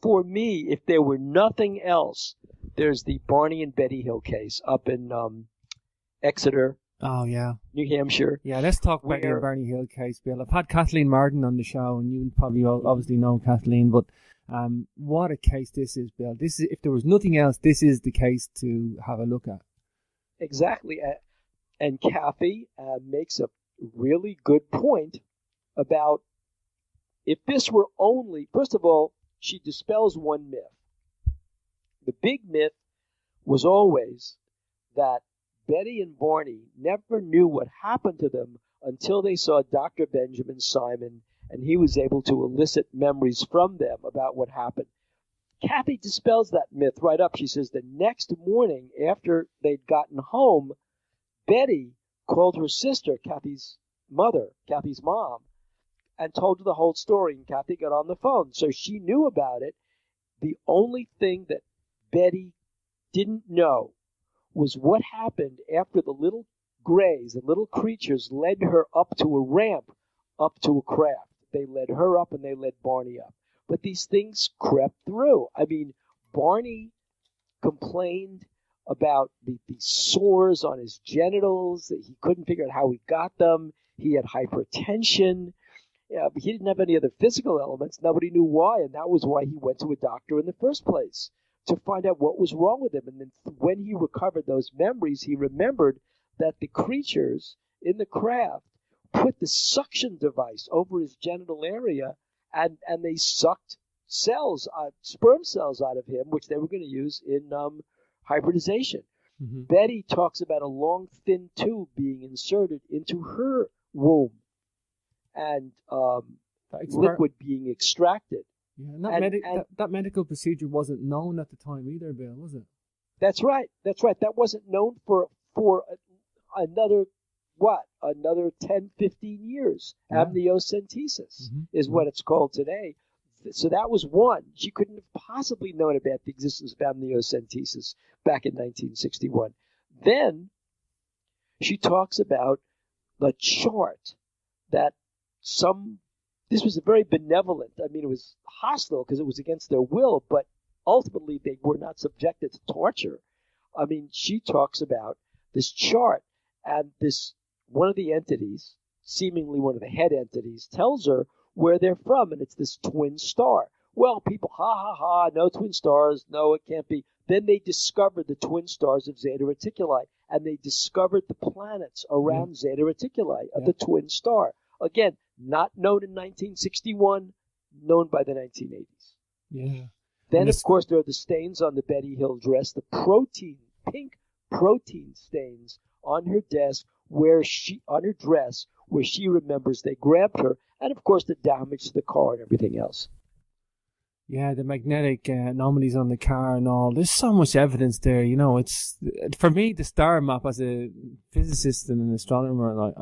for me, if there were nothing else, there's the Barney and Betty Hill case up in Exeter. Oh, yeah. New Hampshire. Yeah, let's talk about your Barney Hill case, Bill. I've had Kathleen Martin on the show, and you probably obviously know Kathleen, but what a case this is, Bill. This is, if there was nothing else, this is the case to have a look at. Exactly. And Kathy makes a really good point about if this were only, first of all, she dispels one myth. The big myth was always that Betty and Barney never knew what happened to them until they saw Dr. Benjamin Simon, and he was able to elicit memories from them about what happened. Kathy dispels that myth right up. She says the next morning after they'd gotten home, Betty called her sister, Kathy's mom, and told her the whole story, and Kathy got on the phone. So she knew about it. The only thing that Betty didn't know was what happened after the little grays, the little creatures, led her up to a ramp, up to a craft. They led her up and they led Barney up. But these things crept through. I mean, Barney complained about the sores on his genitals, that he couldn't figure out how he got them. He had hypertension. But he didn't have any other physical elements. Nobody knew why, and that was why he went to a doctor in the first place, to find out what was wrong with him. And then when he recovered those memories, he remembered that the creatures in the craft put the suction device over his genital area, and they sucked cells, sperm cells out of him, which they were going to use in hybridization. Mm-hmm. Betty talks about a long, thin tube being inserted into her womb and liquid being extracted. Yeah, and that medical procedure wasn't known at the time either, Bill, was it? That's right. That wasn't known for another 10, 15 years. Yeah. Amniocentesis is what it's called today. So that was one. She couldn't have possibly known about the existence of amniocentesis back in 1961. Then she talks about the chart that this was a very benevolent, I mean, it was hostile because it was against their will, but ultimately they were not subjected to torture. I mean, she talks about this chart, and one of the entities, seemingly one of the head entities, tells her where they're from, and it's this twin star. Well, people, no twin stars, no, it can't be. Then they discovered the twin stars of Zeta Reticuli, and they discovered the planets around Zeta Reticuli of the twin star. Again, not known in 1961, known by the 1980s. Yeah. Then, of course, there are the stains on the Betty Hill dress, the pink protein stains on her desk, where she remembers they grabbed her, and of course the damage to the car and everything else. Yeah, the magnetic anomalies on the car and all. There's so much evidence there. You know, it's, for me, the star map as a physicist and an astronomer,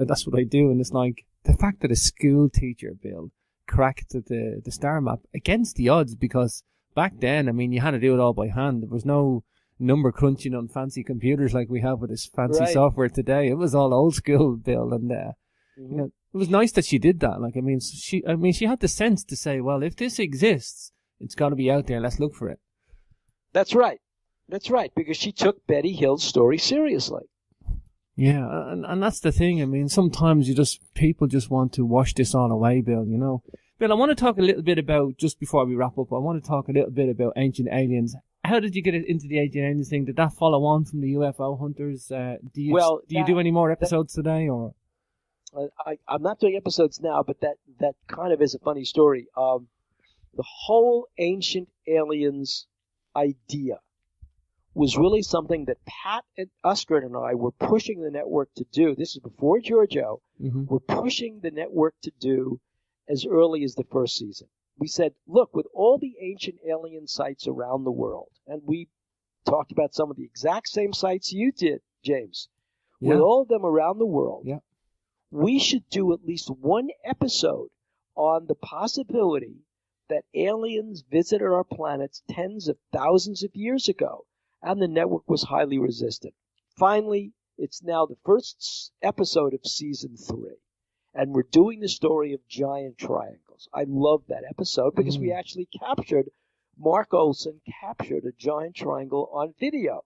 that's what I do. And it's like the fact that a school teacher, Bill, cracked the star map against the odds, because back then, I mean, you had to do it all by hand. There was no number crunching on fancy computers like we have with this fancy software today. It was all old school, Bill. And, you know, It was nice that she did that. Like, she had the sense to say, well, if this exists, it's got to be out there. Let's look for it. That's right. That's right, because she took Betty Hill's story seriously. Yeah, and that's the thing. I mean, sometimes people just want to wash this all away, Bill, you know. Bill, I want to talk a little bit about, just before we wrap up, I want to talk a little bit about Ancient Aliens. How did you get into the Ancient Aliens thing? Did that follow on from the UFO hunters? Do you do any more episodes today, or? I'm not doing episodes now, but that kind of is a funny story. The whole Ancient Aliens idea was really something that Pat and Uskert and I were pushing the network to do. This is before Giorgio. Mm-hmm. We're pushing the network to do as early as the first season. We said, look, with all the ancient alien sites around the world, and we talked about some of the exact same sites you did, James, with all of them around the world, we should do at least one episode on the possibility that aliens visited our planets tens of thousands of years ago, and the network was highly resistant. Finally, it's now the first episode of season 3, and we're doing the story of giant triangles. I love that episode because we actually Mark Olson captured a giant triangle on video,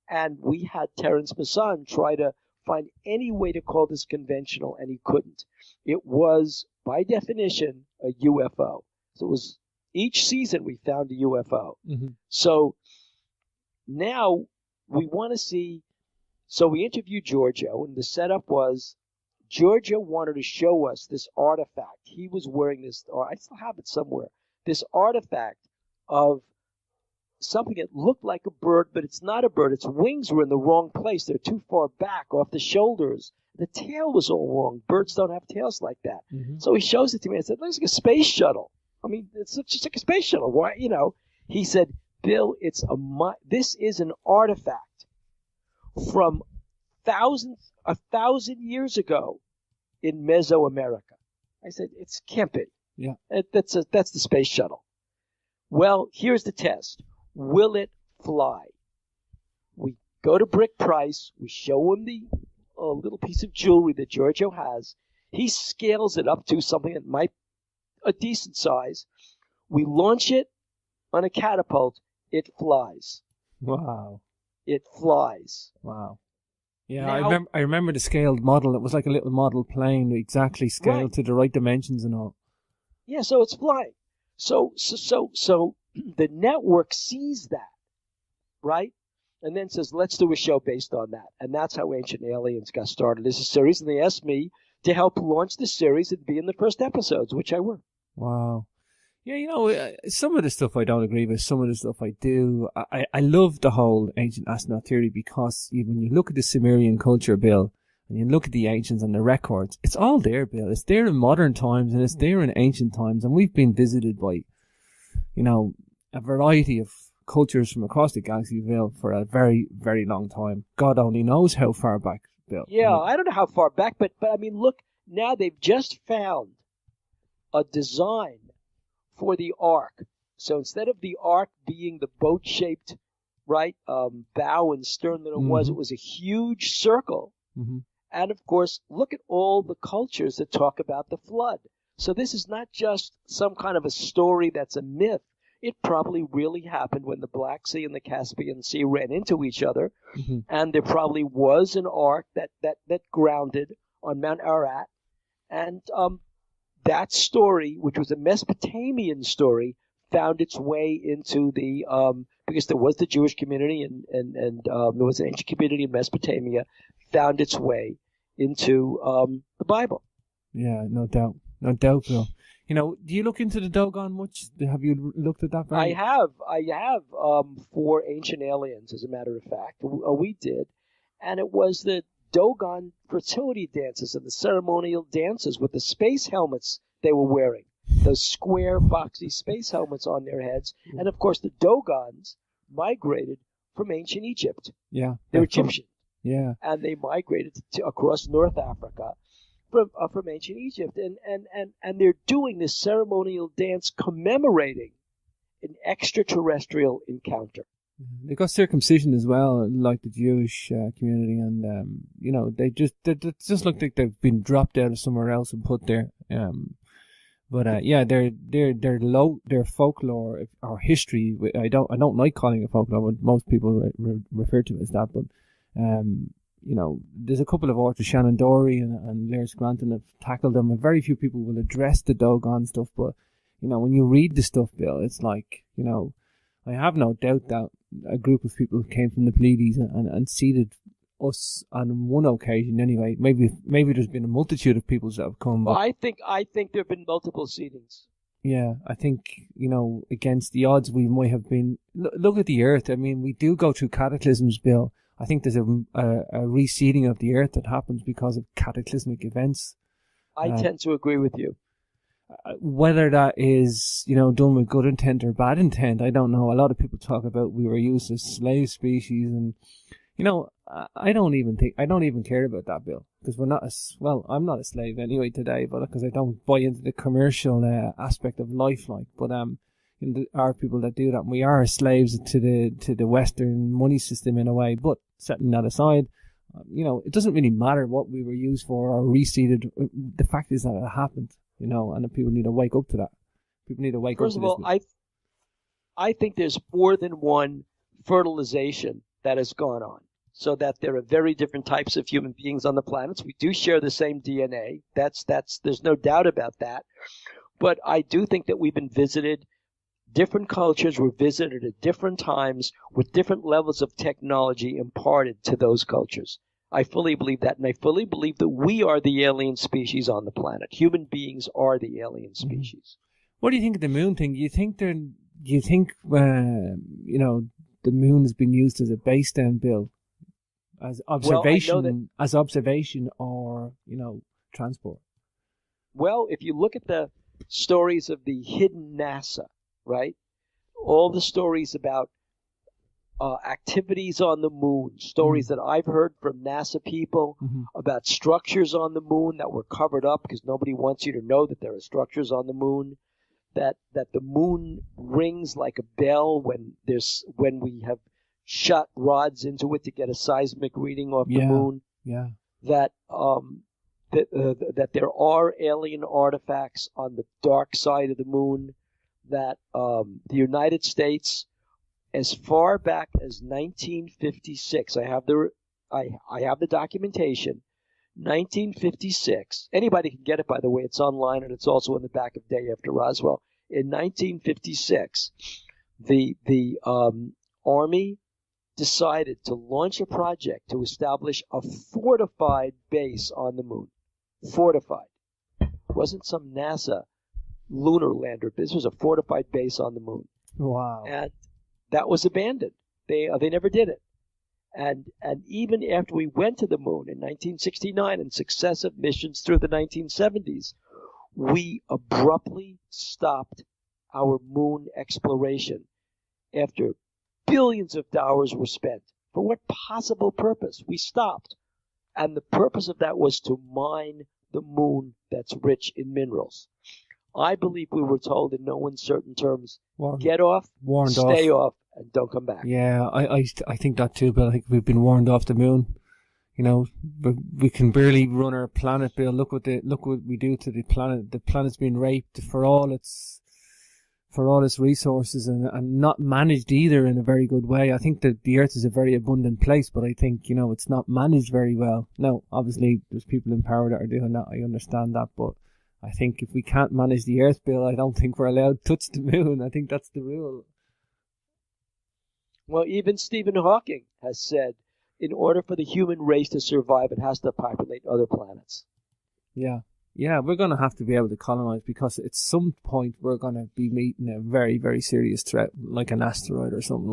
and we had Terence Masson try to find any way to call this conventional, and he couldn't. It was, by definition, a UFO. So it was, each season we found a UFO. Mm-hmm. So now we want to see, so we interviewed Giorgio, and the setup was Giorgio wanted to show us this artifact. He was wearing this, or I still have it somewhere, this artifact of something that looked like a bird, but it's not a bird. Its wings were in the wrong place. They're too far back off the shoulders. The tail was all wrong. Birds don't have tails like that. Mm-hmm. So he shows it to me. I said, it looks like a space shuttle. I mean, it's just like a space shuttle. Why, you know? He said, Bill, this is an artifact from 1,000 years ago in Mesoamerica. I said, it can't be. Yeah. That's the space shuttle. Well, here's the test. Will it fly? We go to Brick Price. We show him the little piece of jewelry that Giorgio has. He scales it up to something that might a decent size. We launch it on a catapult. It flies. Wow. It flies. Wow. Yeah, Now, I remember the scaled model. It was like a little model plane, exactly scaled to the right dimensions and all. Yeah, so it's flying. So the network sees that, right? And then says, let's do a show based on that. And that's how Ancient Aliens got started as a series. And they asked me to help launch the series and be in the first episodes, which I were. Wow. Yeah, you know, some of the stuff I don't agree with, some of the stuff I do. I love the whole ancient astronaut theory because when you look at the Sumerian culture, Bill, and you look at the ancients and the records, it's all there, Bill. It's there in modern times and it's there in ancient times. And we've been visited by, you know, a variety of cultures from across the galaxy, Bill, for a very, very long time. God only knows how far back, Bill. Yeah, I don't know how far back, but I mean, look, now they've just found a design for the Ark. So instead of the Ark being the boat-shaped, right, bow and stern that it was a huge circle. Mm-hmm. And of course, look at all the cultures that talk about the flood. So this is not just some kind of a story that's a myth. It probably really happened when the Black Sea and the Caspian Sea ran into each other. Mm-hmm. And there probably was an Ark that grounded on Mount Ararat. And that story, which was a Mesopotamian story, found its way into the because there was the Jewish community and there was an ancient community in Mesopotamia, found its way into the Bible. Yeah, no doubt, Bill. You know, do you look into the Dogon much? Have you looked at that? I have for Ancient Aliens, as a matter of fact. We did, and it was the Dogon fertility dances and the ceremonial dances with the space helmets they were wearing, those square, boxy space helmets on their heads. And of course, the Dogons migrated from ancient Egypt. Yeah, they're Egyptian. Yeah, and they migrated across North Africa from ancient Egypt, and they're doing this ceremonial dance commemorating an extraterrestrial encounter. They got circumcision as well, like the Jewish community, and they just look like they've been dropped out of somewhere else and put there. But yeah, their folklore or history. I don't like calling it folklore, but most people refer to it as that. But there's a couple of authors, Shannon Dory and Lairs Granton, have tackled them, and very few people will address the doggone stuff. But when you read the stuff, Bill, it's like I have no doubt that a group of people came from the Pleiades and seeded us on one occasion anyway. Maybe there's been a multitude of peoples that have come. Well, I think there have been multiple seedings. Yeah, I think, against the odds we might have been. Look at the Earth. I mean, we do go through cataclysms, Bill. I think there's a reseeding of the Earth that happens because of cataclysmic events. I tend to agree with you. Whether that is, done with good intent or bad intent, I don't know. A lot of people talk about we were used as slave species, and I don't even care about that, Bill, because we're not I'm not a slave anyway today, but because I don't buy into the commercial aspect of life, but there are people that do that, and we are slaves to the Western money system in a way. But setting that aside, it doesn't really matter what we were used for or reseeded. The fact is that it happened. And people need to wake up to that. People need to wake up to this. First of all, I think there's more than one fertilization that has gone on, so that there are very different types of human beings on the planets. We do share the same DNA. There's no doubt about that. But I do think that we've been visited. Different cultures were visited at different times with different levels of technology imparted to those cultures. I fully believe that, and I fully believe that we are the alien species on the planet. Human beings are the alien species. What do you think of the moon thing? Do you think the moon has been used as a base down, Bill, as observation, or transport? Well, if you look at the stories of the hidden NASA, right? All the stories about activities on the moon, stories that I've heard from NASA people about structures on the moon that were covered up because nobody wants you to know that there are structures on the moon, that the moon rings like a bell when we have shot rods into it to get a seismic reading off the moon. Yeah. That there are alien artifacts on the dark side of the moon, that the United States, as far back as 1956, I have the documentation. 1956. Anybody can get it, by the way. It's online, and it's also in the back of Day After Roswell. In 1956, the Army decided to launch a project to establish a fortified base on the moon. Fortified. It wasn't some NASA lunar lander. This was a fortified base on the moon. Wow. And that was abandoned. They never did it. And even after we went to the moon in 1969 and successive missions through the 1970s, we abruptly stopped our moon exploration after billions of dollars were spent. For what possible purpose? We stopped. And the purpose of that was to mine the moon that's rich in minerals. I believe we were told in no uncertain terms, get off, stay off, and don't come back. Yeah, I think that too, Bill. I think we've been warned off the moon. But we can barely run our planet, Bill. Look what we do to the planet. The planet's been raped for all its resources and not managed either in a very good way. I think that the Earth is a very abundant place, but I think, it's not managed very well. Now, obviously, there's people in power that are doing that. I understand that, but I think if we can't manage the Earth, Bill, I don't think we're allowed to touch the moon. I think that's the rule. Well, even Stephen Hawking has said, in order for the human race to survive, it has to populate other planets. Yeah, we're going to have to be able to colonize, because at some point we're going to be meeting a very, very serious threat, like an asteroid or something,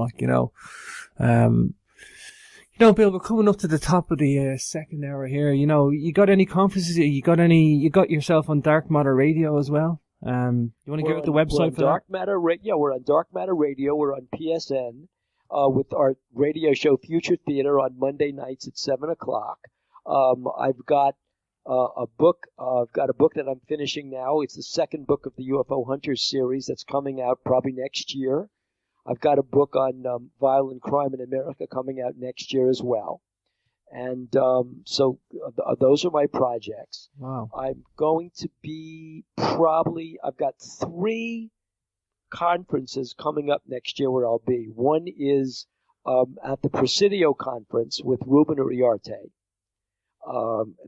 Bill, we're coming up to the top of the second hour here. You got any conferences? You got yourself on Dark Matter Radio as well? You want to give it the website for Dark Matter Radio. We're on Dark Matter Radio. We're on PSN with our radio show Future Theater on Monday nights at 7 o'clock. I've got a book. I've got a book that I'm finishing now. It's the second book of the UFO Hunters series that's coming out probably next year. I've got a book on violent crime in America coming out next year as well. And those are my projects. Wow. I'm going to be I've got 3 conferences coming up next year where I'll be. One is at the Presidio conference with Ruben Uriarte.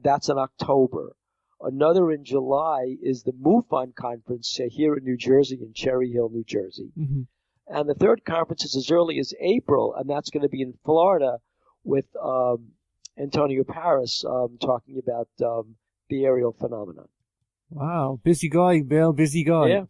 That's in October. Another in July is the MUFON conference here in New Jersey, in Cherry Hill, New Jersey. Mm-hmm. And the third conference is as early as April, and that's going to be in Florida with Antonio Paris talking about the aerial phenomenon. Wow. Busy guy, Bill. Busy guy. Yeah.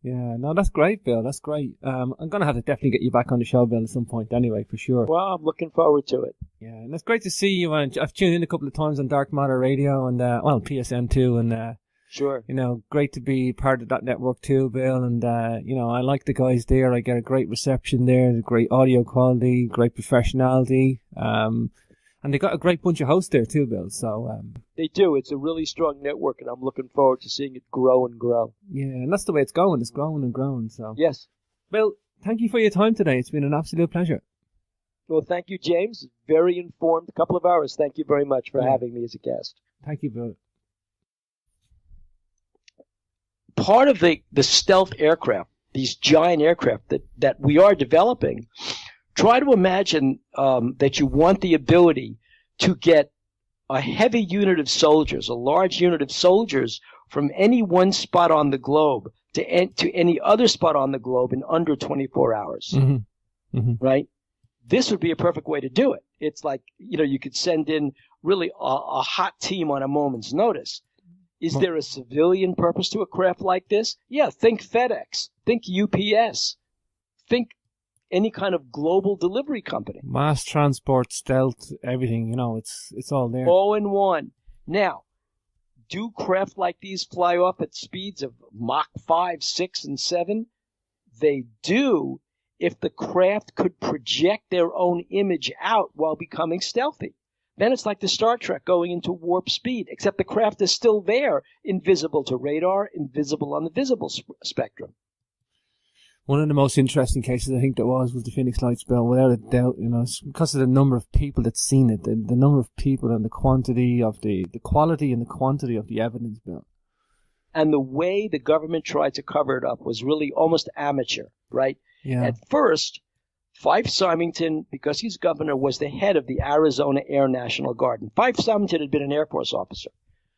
Yeah, no, that's great, Bill. That's great. I'm going to have to definitely get you back on the show, Bill, at some point anyway, for sure. Well, I'm looking forward to it. Yeah, and it's great to see you. I've tuned in a couple of times on Dark Matter Radio and, PSN too. And, sure. Great to be part of that network too, Bill. And, I like the guys there. I get a great reception there, great audio quality, great professionality. And they got a great bunch of hosts there too, Bill. So they do. It's a really strong network, and I'm looking forward to seeing it grow and grow. Yeah, and that's the way it's going. It's growing and growing. So yes, Bill, thank you for your time today. It's been an absolute pleasure. Well, thank you, James. Very informed. A couple of hours. Thank you very much for having me as a guest. Thank you, Bill. Part of the stealth aircraft, these giant aircraft that we are developing. Try to imagine that you want the ability to get a heavy unit of soldiers, a large unit of soldiers from any one spot on the globe to any other spot on the globe in under 24 hours, right? This would be a perfect way to do it. It's like, you could send in really a hot team on a moment's notice. Is there a civilian purpose to a craft like this? Yeah, think FedEx, think UPS, think any kind of global delivery company. Mass transport, stealth, everything, it's all there. All in one. Now, do craft like these fly off at speeds of Mach 5, 6, and 7? They do if the craft could project their own image out while becoming stealthy. Then it's like the Star Trek going into warp speed, except the craft is still there, invisible to radar, invisible on the visible spectrum. One of the most interesting cases I think there was the Phoenix Lights Bill, without a doubt. It's because of the number of people that's seen it, the number of people and the quantity of the quality and the quantity of the evidence, Bill. And the way the government tried to cover it up was really almost amateur, right? Yeah. At first, Fife Symington, because he's governor, was the head of the Arizona Air National Guard. And Fife Symington had been an Air Force officer,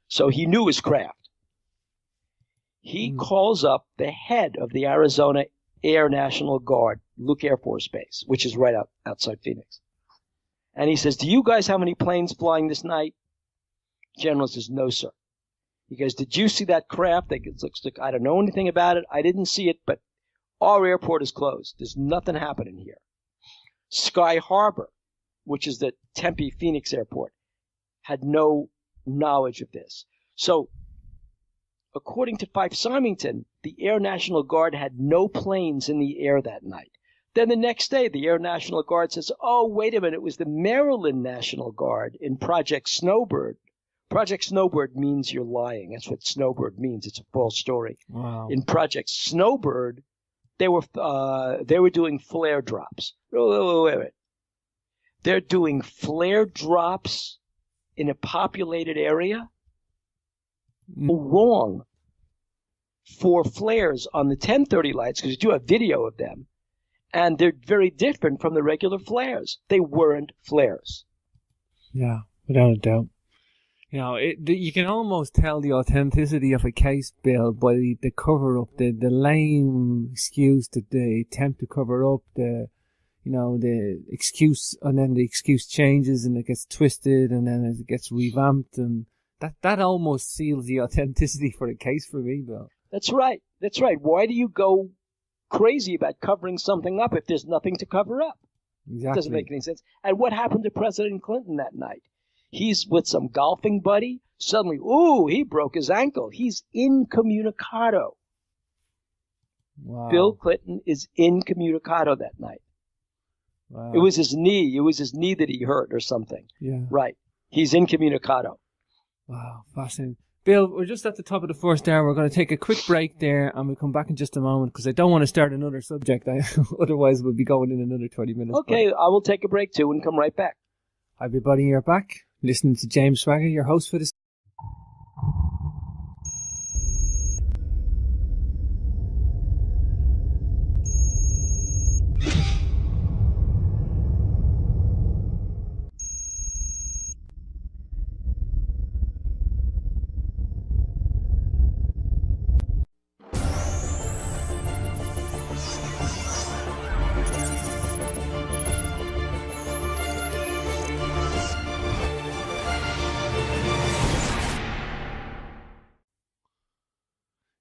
so he knew his craft. He calls up the head of the Arizona Air National Guard, Luke Air Force Base, which is right outside Phoenix. And he says, do you guys have any planes flying this night? General says, no, sir. He goes, did you see that craft? It looks like I don't know anything about it. I didn't see it, but our airport is closed. There's nothing happening here. Sky Harbor, which is the Tempe Phoenix airport, had no knowledge of this. So, according to Fife Symington, the Air National Guard had no planes in the air that night. Then the next day, the Air National Guard says, oh, wait a minute, it was the Maryland National Guard in Project Snowbird. Project Snowbird means you're lying. That's what Snowbird means. It's a false story. Wow. In Project Snowbird, they were doing flare drops. Wait. They're doing flare drops in a populated area? Wrong. For flares on the 1030 lights, because you do have video of them, and they're very different from the regular flares. They weren't flares. Yeah, without a doubt. You can almost tell the authenticity of a case, Bill, by the cover-up, the lame excuse, the attempt to cover up, the excuse, and then the excuse changes and it gets twisted and then it gets revamped, and that almost seals the authenticity for the case for me, Bill. That's right. Why do you go crazy about covering something up if there's nothing to cover up? Exactly. It doesn't make any sense. And what happened to President Clinton that night? He's with some golfing buddy. Suddenly, he broke his ankle. He's incommunicado. Wow. Bill Clinton is incommunicado that night. Wow. It was his knee. It was his knee that he hurt or something. Yeah. Right. He's incommunicado. Wow, fascinating. Bill, we're just at the top of the first hour. We're going to take a quick break there, and we'll come back in just a moment because I don't want to start another subject. Otherwise, we'll be going in another 20 minutes. Okay, I will take a break too and come right back. Hi, everybody. You're back. Listening to James Swagger, your host for this.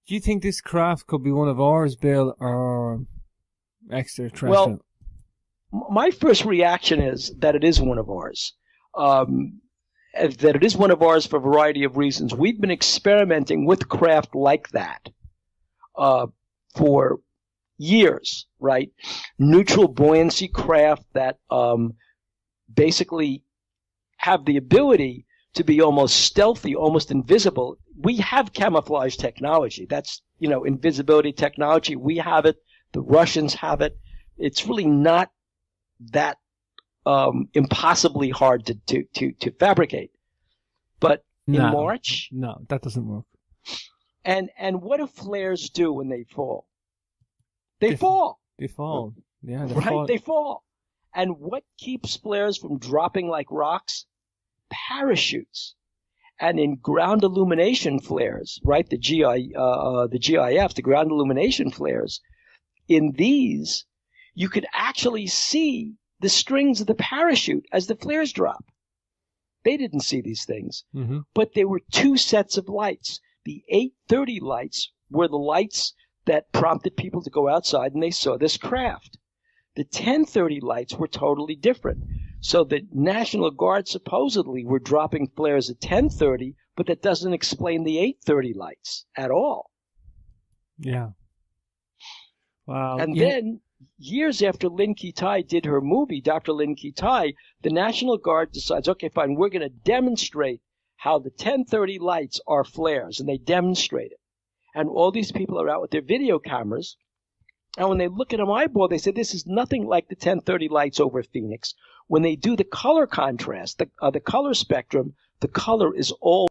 Do you think this craft could be one of ours, Bill, or extraterrestrial? Well, my first reaction is that it is one of ours. That it is one of ours for a variety of reasons. We've been experimenting with craft like that for years, right? Neutral buoyancy craft that basically have the ability to be almost stealthy, almost invisible. We have camouflage technology. That's, invisibility technology. We have it. The Russians have it. It's really not that impossibly hard to fabricate. But in March... No, that doesn't work. And what do flares do when they fall? They fall. They fall. Yeah, They fall. And what keeps flares from dropping like rocks? Parachutes. And in ground illumination flares, right, the GIFs, the ground illumination flares, in these, you could actually see the strings of the parachute as the flares drop. They didn't see these things, but there were two sets of lights. The 8:30 lights were the lights that prompted people to go outside and they saw this craft. The 10:30 lights were totally different. So the National Guard supposedly were dropping flares at 10:30, but that doesn't explain the 8:30 lights at all. Yeah. Wow. And then, years after Lin Ketai did her movie, Dr. Lin Ketai, the National Guard decides, okay, fine, we're going to demonstrate how the 10:30 lights are flares, and they demonstrate it. And all these people are out with their video cameras, and when they look at them eyeball, they say, this is nothing like the 10:30 lights over Phoenix. When they do the color contrast, the color spectrum, the color is all